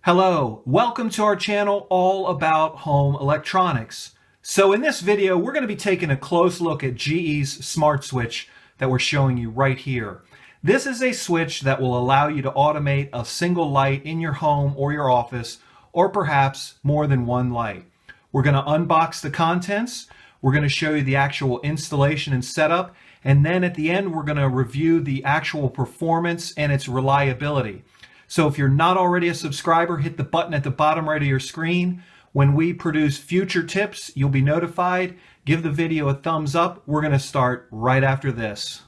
Hello, welcome to our channel all about home electronics. So in this video, we're going to be taking a close look at GE's smart switch that we're showing you right here. This is a switch that will allow you to automate a single light in your home or your office, or perhaps more than one light. We're going to unbox the contents, we're going to show you the actual installation and setup, and then at the end we're going to review the actual performance and its reliability. So if you're not already a subscriber, hit the button at the bottom right of your screen. When we produce future tips, you'll be notified. Give the video a thumbs up. We're going to start right after this.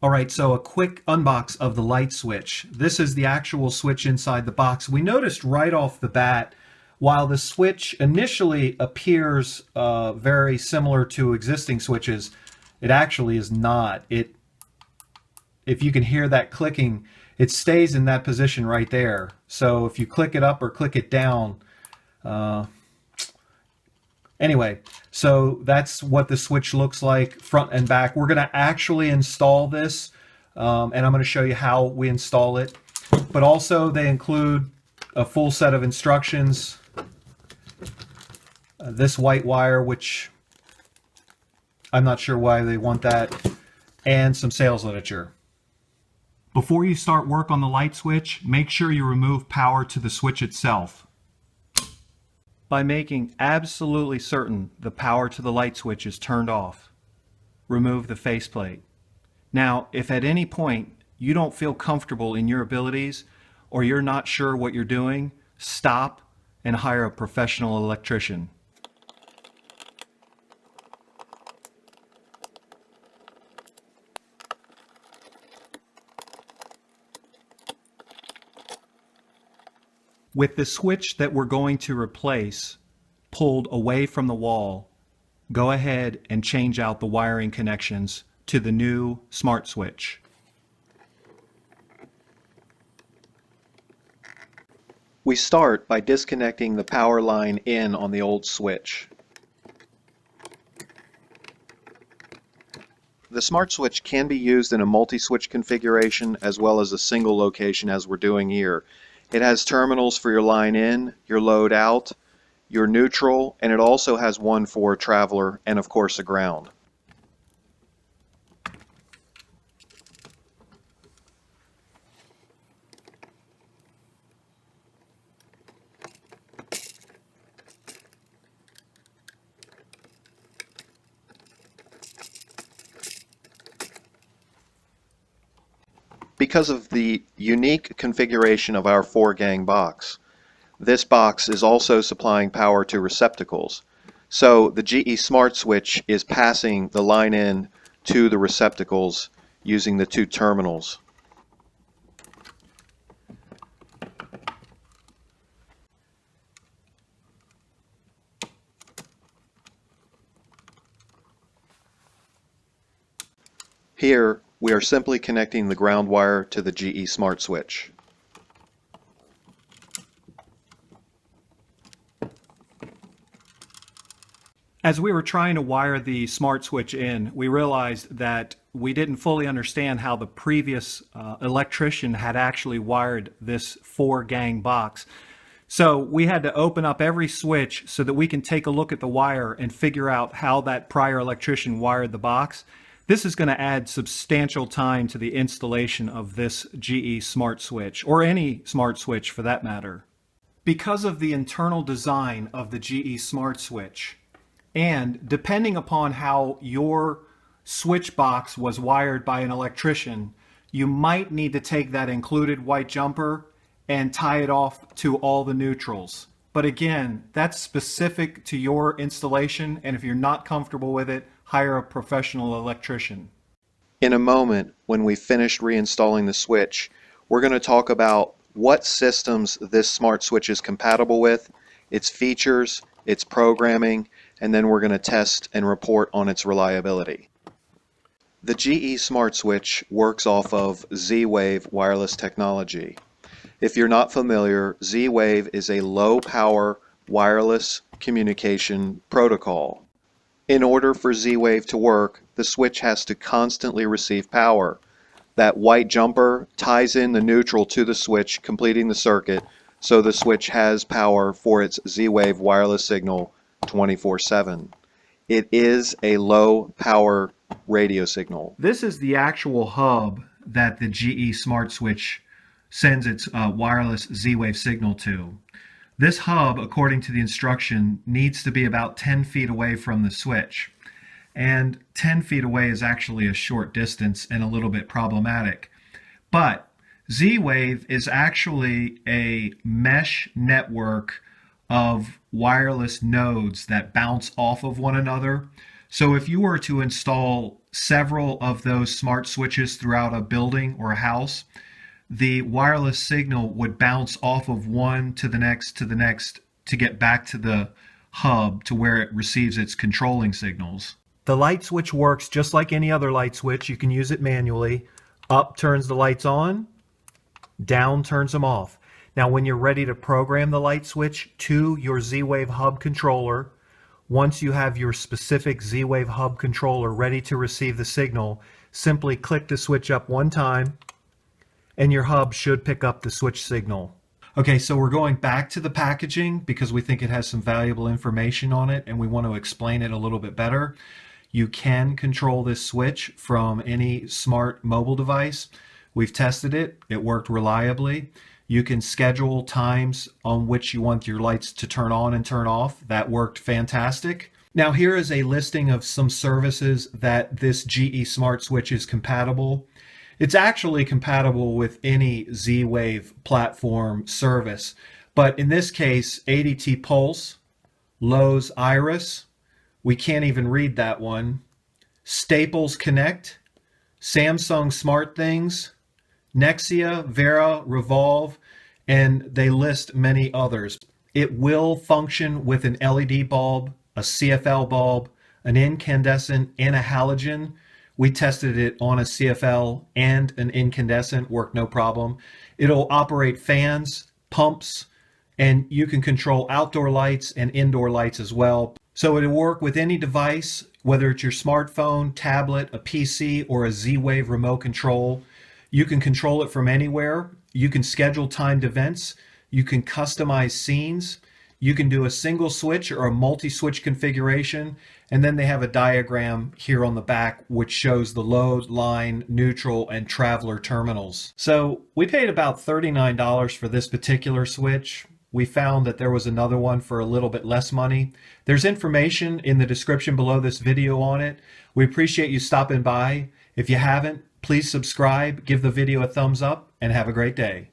All right, so a quick unbox of the light switch. This is the actual switch inside the box. We noticed right off the bat, while the switch initially appears very similar to existing switches, it actually is not. If you can hear that clicking, it stays in that position right there. So if you click it up or click it down, anyway, so that's what the switch looks like front and back. We're going to actually install this, and I'm going to show you how we install it. But also they include a full set of instructions. This white wire, which I'm not sure why they want that, and some sales literature. Before you start work on the light switch, make sure you remove power to the switch itself. By making absolutely certain the power to the light switch is turned off, remove the faceplate. Now, if at any point you don't feel comfortable in your abilities or you're not sure what you're doing, stop and hire a professional electrician. With the switch that we're going to replace pulled away from the wall, go ahead and change out the wiring connections to the new smart switch. We start by disconnecting the power line in on the old switch. The smart switch can be used in a multi-switch configuration as well as a single location as we're doing here. It has terminals for your line in, your load out, your neutral, and it also has one for a traveler and of course a ground. Because of the unique configuration of our 4-gang box, this box is also supplying power to receptacles. So the GE Smart Switch is passing the line in to the receptacles using the two terminals. Here, we are simply connecting the ground wire to the GE Smart Switch. As we were trying to wire the smart switch in, we realized that we didn't fully understand how the previous electrician had actually wired this 4-gang box. So we had to open up every switch so that we can take a look at the wire and figure out how that prior electrician wired the box. This is going to add substantial time to the installation of this GE smart switch, or any smart switch for that matter. Because of the internal design of the GE smart switch, and depending upon how your switch box was wired by an electrician, you might need to take that included white jumper and tie it off to all the neutrals. But again, that's specific to your installation, and if you're not comfortable with it, hire a professional electrician. In a moment, when we've finished reinstalling the switch, we're going to talk about what systems this smart switch is compatible with, its features, its programming, and then we're going to test and report on its reliability. The GE Smart Switch works off of Z-Wave wireless technology. If you're not familiar, Z-Wave is a low-power wireless communication protocol. In order for Z-Wave to work, the switch has to constantly receive power. That white jumper ties in the neutral to the switch, completing the circuit, so the switch has power for its Z-Wave wireless signal 24/7. It is a low power radio signal. This is the actual hub that the GE Smart Switch sends its wireless Z-Wave signal to. This hub, according to the instruction, needs to be about 10 feet away from the switch. And 10 feet away is actually a short distance and a little bit problematic. But Z-Wave is actually a mesh network of wireless nodes that bounce off of one another. So if you were to install several of those smart switches throughout a building or a house, the wireless signal would bounce off of one to the next to get back to the hub to where it receives its controlling signals. The light switch works just like any other light switch. You can use it manually. Up turns the lights on, down turns them off. Now when you're ready to program the light switch to your Z-Wave hub controller, once you have your specific Z-Wave hub controller ready to receive the signal, simply click the switch up one time and your hub should pick up the switch signal. Okay, so we're going back to the packaging because we think it has some valuable information on it and we want to explain it a little bit better. You can control this switch from any smart mobile device. We've tested it. It worked reliably. You can schedule times on which you want your lights to turn on and turn off. That worked fantastic. Now here is a listing of some services that this GE Smart Switch is compatible. It's actually compatible with any Z-Wave platform service, but in this case, ADT Pulse, Lowe's Iris, we can't even read that one, Staples Connect, Samsung SmartThings, Nexia, Vera, Revolve, and they list many others. It will function with an LED bulb, a CFL bulb, an incandescent, and a halogen. We tested it on a CFL and an incandescent, worked no problem. It'll operate fans, pumps, and you can control outdoor lights and indoor lights as well. So it'll work with any device, whether it's your smartphone, tablet, a PC, or a Z-Wave remote control. You can control it from anywhere. You can schedule timed events. You can customize scenes. You can do a single switch or a multi-switch configuration, and then they have a diagram here on the back which shows the load, line, neutral, and traveler terminals. So we paid about $39 for this particular switch. We found that there was another one for a little bit less money. There's information in the description below this video on it. We appreciate you stopping by. If you haven't, please subscribe, give the video a thumbs up, and have a great day.